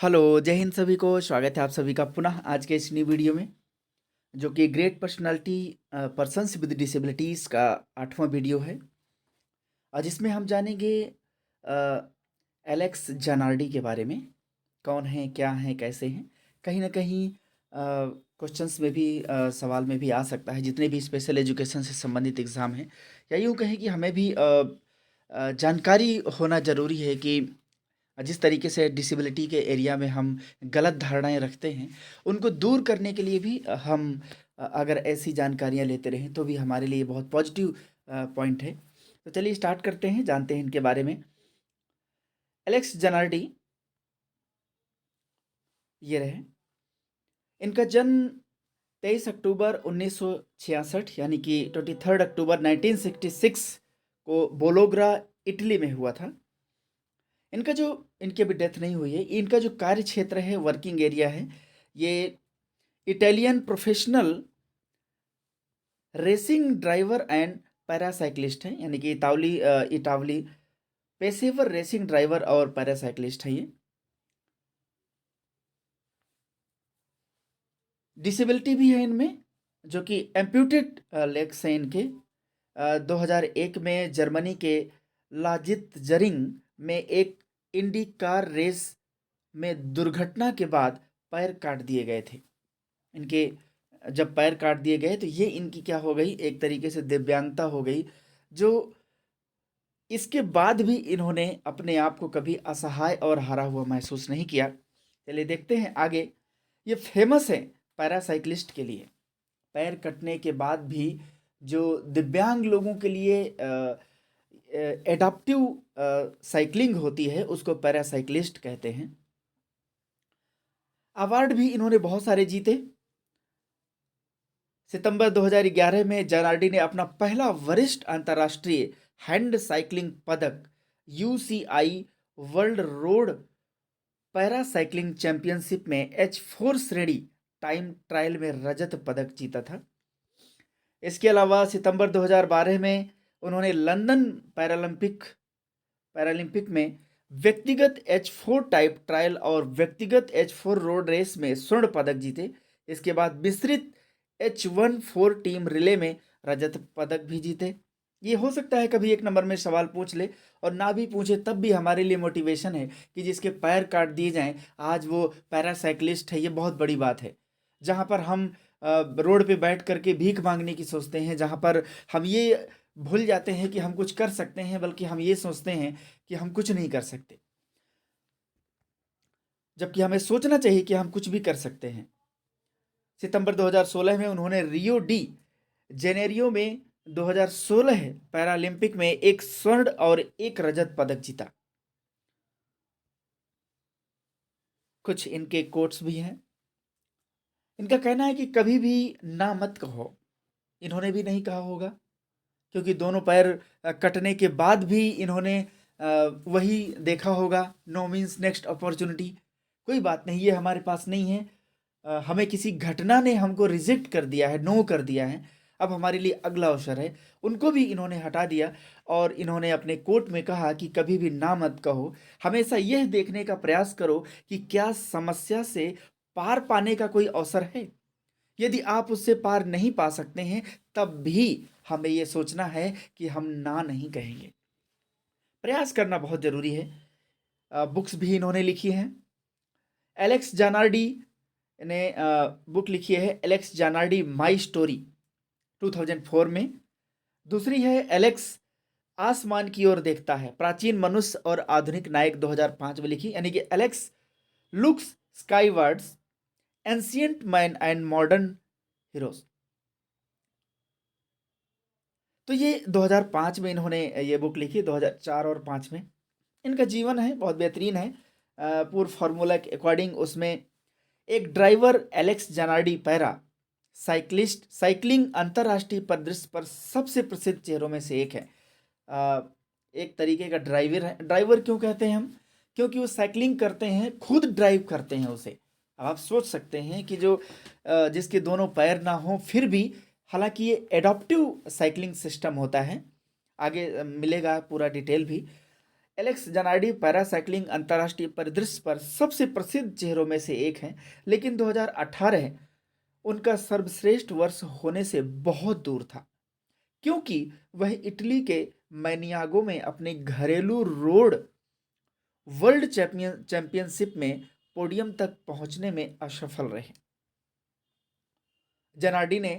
Hello, जय हिंद सभी को। स्वागत है आप सभी का पुनः आज के इस नई वीडियो में, जो कि great personality persons with disabilities का 8वां वीडियो है। जिसमें हम जानेंगे अ, एलेक्स जनार्डी के बारे में। कौन हैं, क्या हैं, कैसे हैं। कहीं न कहीं क्वेश्चंस में भी सवाल में भी आ सकता है, जितने भी स्पेशल एजुकेशन से संबंधित एग्ज़ाम हैं। या यूँ कहें कि हमें भी जानकारी होना ज़रूरी है कि जिस तरीके से डिसेबिलिटी के एरिया में हम गलत धारणाएं रखते हैं, उनको दूर करने के लिए भी हम अगर ऐसी जानकारियां लेते रहें तो भी हमारे लिए बहुत पॉजिटिव पॉइंट है। तो चलिए स्टार्ट करते हैं, जानते हैं इनके बारे में। एलेक्स जनार्डी ये रहे। इनका जन्म 23 अक्टूबर 1966 यानी कि 23 अक्टूबर 1966 को बोलोग्रा, इटली में हुआ था। इनका जो इनकी अभी डेथ नहीं हुई है। इनका जो कार्य क्षेत्र है, वर्किंग एरिया है, ये Italian professional racing driver and paracyclist हैं, यानी कि इटावली पेशेवर रेसिंग ड्राइवर और पैरासाइक्लिस्ट हैं ये। डिसेबिलिटी भी है इनमें, जो कि एम्प्यूटेड लेग्स हैं इनके। 2001 में जर्मनी के लाजित जरिंग में एक इंडी कार रेस में दुर्घटना के बाद पैर काट दिए गए थे इनके। जब पैर काट दिए गए तो ये इनकी क्या हो गई, एक तरीके से दिव्यांगता हो गई, जो इसके बाद भी इन्होंने अपने आप को कभी असहाय और हारा हुआ महसूस नहीं किया। चलिए देखते हैं आगे। ये फेमस है पैरासाइक्लिस्ट के लिए। पैर कटने के बाद भी जो दिव्यांग लोगों के लिए एडाप्टिव साइकिलिंग होती है, उसको पैरासाइक्लिस्ट कहते हैं। अवार्ड भी इन्होंने बहुत सारे जीते। सितंबर 2011 में जनार्डी ने अपना पहला वरिष्ठ अंतर्राष्ट्रीय हैंड साइकिलिंग पदक UCI world road para cycling championship में H4 श्रेणी टाइम ट्रायल में रजत पदक जीता था। इसके अलावा सितंबर 2012 में उन्होंने लंदन पैरालंपिक में व्यक्तिगत H4 टाइप ट्रायल और व्यक्तिगत H4 रोड रेस में स्वर्ण पदक जीते। इसके बाद मिश्रित H14 टीम रिले में रजत पदक भी जीते। ये हो सकता है कभी एक नंबर में सवाल पूछ ले, और ना भी पूछे तब भी हमारे लिए मोटिवेशन है कि जिसके पैर काट दिए जाएं आज वो पैरासाइक्लिस्ट है। ये बहुत बड़ी बात है। जहाँ पर हम रोड पे बैठ करके भीख मांगने की सोचते हैं, जहाँ पर हम ये भूल जाते हैं कि हम कुछ कर सकते हैं, बल्कि हम ये सोचते हैं कि हम कुछ नहीं कर सकते, जबकि हमें सोचना चाहिए कि हम कुछ भी कर सकते हैं। सितंबर 2016 में उन्होंने रियो डी जेनेरियो में 2016 पैरालंपिक में एक स्वर्ण और एक रजत पदक जीता। कुछ इनके कोट्स भी हैं। इनका कहना है कि कभी भी ना मत कहो। इन्होंने भी नहीं कहा होगा, क्योंकि दोनों पैर कटने के बाद भी इन्होंने वही देखा होगा, नो मीन्स नेक्स्ट अपॉर्चुनिटी। कोई बात नहीं, ये हमारे पास नहीं है। हमें किसी घटना ने हमको रिजेक्ट कर दिया है, नो कर दिया है, अब हमारे लिए अगला अवसर है। उनको भी इन्होंने हटा दिया और इन्होंने अपने कोट में कहा कि कभी भी ना मत कहो। हमेशा यह देखने का प्रयास करो कि क्या समस्या से पार पाने का कोई अवसर है। यदि आप उससे पार नहीं पा सकते हैं, तब भी हमें यह सोचना है कि हम ना नहीं कहेंगे। प्रयास करना बहुत जरूरी है। बुक्स भी इन्होंने लिखी हैं। एलेक्स जानार्डी ने बुक लिखी है एलेक्स जानार्डी माई स्टोरी 2004 में। दूसरी है एलेक्स आसमान की ओर देखता है, प्राचीन मनुष्य और आधुनिक नायक 2005 में लिखी, यानी कि Alex looks skywards ancient man and modern heroes. तो ये 2005 में इन्होंने ये बुक लिखी, 2004 और 5 में। इनका जीवन है बहुत बेहतरीन है। पूर्व फार्मूला के अकॉर्डिंग उसमें एक driver Alex Zanardi paracyclist cycling अंतर्राष्ट्रीय परिदृश्य पर सबसे प्रसिद्ध चेहरों में से एक है। एक तरीके का ड्राइवर है। ड्राइवर क्यों कहते हैं हम? क्योंकि वो साइकिलिंग करते हैं, खुद ड्राइव करते हैं उसे। अब आप सोच सकते हैं कि जो जिसके दोनों पैर ना हो फिर भी, हालांकि ये एडॉप्टिव साइकिलिंग सिस्टम होता है। आगे मिलेगा पूरा डिटेल भी। एलेक्स जनार्डी पैरासाइक्लिंग अंतर्राष्ट्रीय परिदृश्य पर सबसे प्रसिद्ध चेहरों में से एक हैं, लेकिन 2018 उनका सर्वश्रेष्ठ वर्ष होने से बहुत दूर था, क्योंकि वह इटली के मैनियागो में अपने घरेलू रोड वर्ल्ड चैंपियनशिप में पोडियम तक पहुंचने में असफल रहे। जनार्डी ने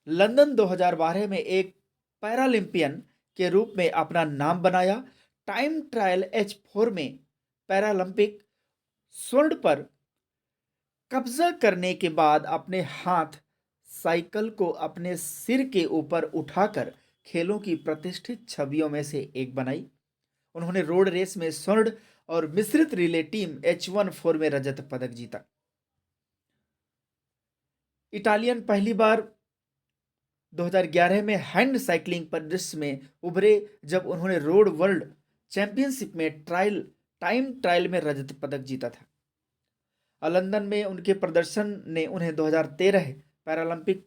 लंदन 2012 में एक पैरालंपियन के रूप में अपना नाम बनाया। टाइम ट्रायल H4 में पैरालंपिक स्वर्ण पर कब्जा करने के बाद अपने हाथ साइकिल को अपने सिर के ऊपर उठाकर खेलों की प्रतिष्ठित छवियों में से एक बनाई। उन्होंने रोड रेस में स्वर्ण और मिश्रित रिले टीम H1-4 में रजत पदक जीता। इटालियन पहली बार 2011 में हैंड साइकिलिंग परिदृश्य में उभरे जब उन्होंने रोड वर्ल्ड चैंपियनशिप में टाइम ट्रायल में रजत पदक जीता था। लंदन में उनके प्रदर्शन ने उन्हें 2013 पैरालंपिक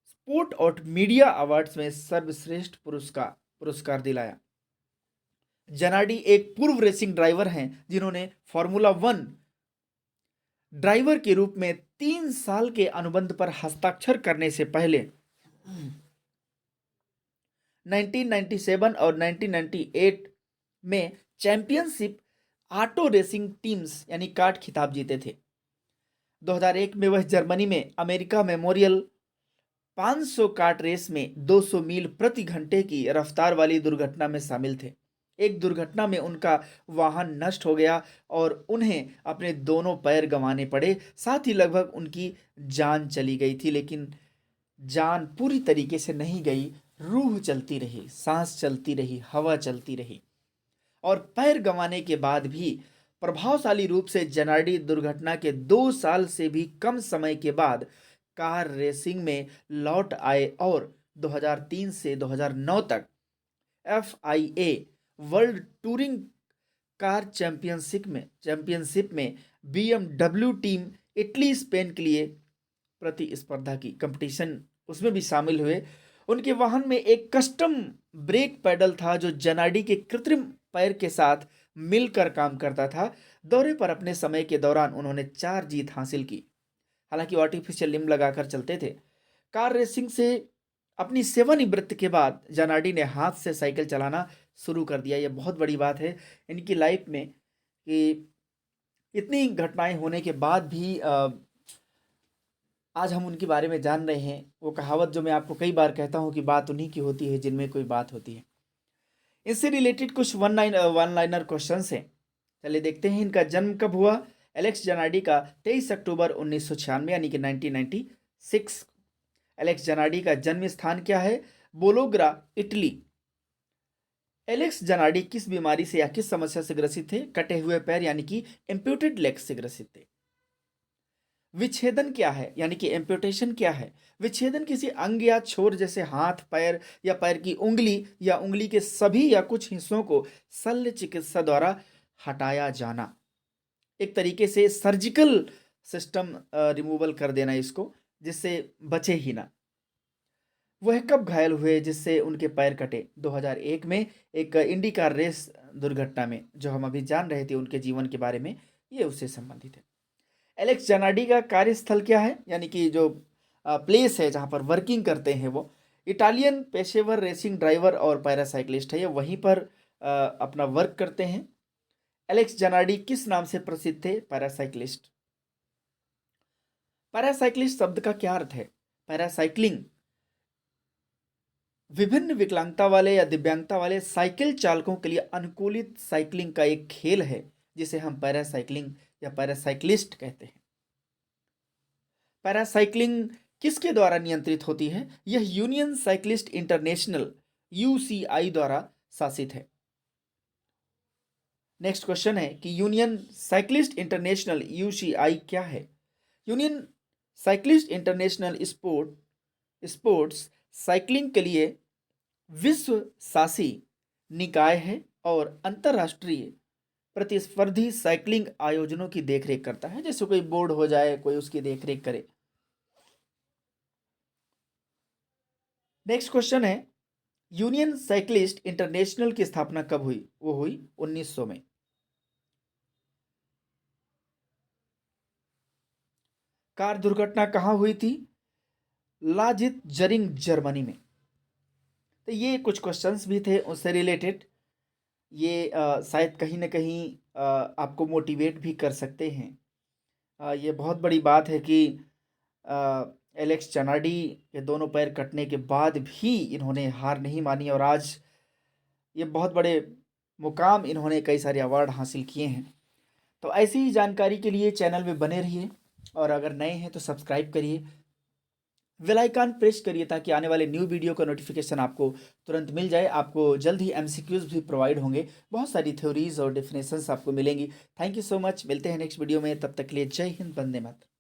स्पोर्ट और मीडिया अवार्ड्स में सर्वश्रेष्ठ पुरस्कार दिलाया। जनार्डी एक पूर्व रेसिंग ड्राइवर हैं जिन्होंने फॉर्मूला 1 ड्राइवर के रूप में 3 साल के अनुबंध पर हस्ताक्षर करने से पहले 1997 और 1998 में चैंपियनशिप ऑटो रेसिंग टीम्स यानी कार्ट खिताब जीते थे। 2001 में वह जर्मनी में अमेरिका मेमोरियल 500 कार्ट रेस में 200 मील प्रति घंटे की रफ्तार वाली दुर्घटना में शामिल थे। एक दुर्घटना में उनका वाहन नष्ट हो गया और उन्हें अपने दोनों पैर गंवाने पड़े, साथ ही लगभग उनकी जान चली गई थी। लेकिन जान पूरी तरीके से नहीं गई, रूह चलती रही, सांस चलती रही, हवा चलती रही। और पैर गंवाने के बाद भी प्रभावशाली रूप से जनार्डी दुर्घटना के 2 साल से भी कम समय के बाद कार रेसिंग में लौट आए और 2003 से 2009 तक FIA world touring car championship में BMW टीम इटली स्पेन के लिए प्रतिस्पर्धा की कंपटीशन उसमें भी शामिल हुए। उनके वाहन में एक कस्टम ब्रेक पैडल था जो जनार्डी के कृत्रिम पैर के साथ मिलकर काम करता था। दौरे पर अपने समय के दौरान उन्होंने 4 जीत हासिल की, हालांकि आर्टिफिशियल लिम्ब लगाकर चलते थे। कार रेसिंग से अपनी सेवानिवृत्ति के बाद जनार्डी ने हाथ से साइकिल चलाना शुरू कर दिया। यह बहुत बड़ी बात है इनकी लाइफ में कि इतनी घटनाएं होने के बाद भी आज हम उनके बारे में जान रहे हैं। वो कहावत जो मैं आपको कई बार कहता हूँ कि बात उन्हीं की होती है जिनमें कोई बात होती है। इससे रिलेटेड कुछ वन लाइनर क्वेश्चंस हैं, चलिए देखते हैं। इनका जन्म कब हुआ? एलेक्स जनार्डी का 23 अक्टूबर 1996 यानी कि 1996। एलेक्स जनार्डी का जन्म स्थान क्या है? बोलोग्रा, इटली। एलेक्स जनार्डी किस बीमारी से या किस समस्या से ग्रसित थे? कटे हुए पैर यानी कि एम्प्यूटेड लेग्स से ग्रसित थे। विच्छेदन क्या है यानी कि एम्प्यूटेशन क्या है? विच्छेदन किसी अंग या छोर जैसे हाथ, पैर या पैर की उंगली या उंगली के सभी या कुछ हिस्सों को शल्य चिकित्सा द्वारा हटाया जाना, एक तरीके से सर्जिकल सिस्टम रिमूवल कर देना इसको, जिससे बचे ही ना। वह कब घायल हुए जिससे उनके पैर कटे? 2001 में एक इंडी कार रेस दुर्घटना में, जो हम अभी जान रहे थे उनके जीवन के बारे में, ये उससे संबंधित है। एलेक्स जनार्डी का कार्यस्थल क्या है यानी कि जो प्लेस है जहाँ पर वर्किंग करते हैं वो? इटालियन पेशेवर रेसिंग ड्राइवर और पैरासाइक्लिस्ट है, ये वहीं पर अपना वर्क करते हैं। एलेक्स जनार्डी किस नाम से प्रसिद्ध थे? पैरासाइक्लिस्ट। पैरासाइक्लिस्ट शब्द का क्या अर्थ है? पैरासाइक्लिंग विभिन्न विकलांगता वाले या दिव्यांगता वाले साइकिल चालकों के लिए अनुकूलित साइकिलिंग का एक खेल है जिसे हम पैरासाइक्लिंग या पैरासाइक्लिस्ट कहते हैं। पैरासाइक्लिंग किसके द्वारा नियंत्रित होती है? यह यूनियन साइक्लिस्ट इंटरनेशनल UCI द्वारा शासित है। नेक्स्ट क्वेश्चन है कि यूनियन साइक्लिस्ट इंटरनेशनल UCI क्या है? Union cyclist international sports cycling के लिए विश्व शासी निकाय है और अंतरराष्ट्रीय प्रतिस्पर्धी साइकिलिंग आयोजनों की देखरेख करता है। जैसे कोई बोर्ड हो जाए, कोई उसकी देखरेख करे। नेक्स्ट क्वेश्चन है यूनियन साइकिलिस्ट इंटरनेशनल की स्थापना कब हुई? वो हुई 1900 में। कार दुर्घटना कहाँ हुई थी? लाजित जरिंग जर्मनी में। तो ये कुछ क्वेश्चंस भी थे उससे रिलेटेड। ये शायद कहीं ना कहीं आपको मोटिवेट भी कर सकते हैं। ये बहुत बड़ी बात है कि एलेक्स चनाडी के दोनों पैर कटने के बाद भी इन्होंने हार नहीं मानी और आज ये बहुत बड़े मुकाम इन्होंने कई सारे अवार्ड हासिल किए हैं। तो ऐसी ही जानकारी के लिए चैनल में बने रहिए और अगर नए हैं तो सब्सक्राइब करिए, बेल आइकन प्रेस करिए ताकि आने वाले न्यू वीडियो का नोटिफिकेशन आपको तुरंत मिल जाए। आपको जल्द ही एमसीक्यूज भी प्रोवाइड होंगे, बहुत सारी थ्योरीज और डेफिनेशंस आपको मिलेंगी। थैंक यू सो मच, मिलते हैं नेक्स्ट वीडियो में, तब तक के लिए जय हिंद, वंदे मातरम।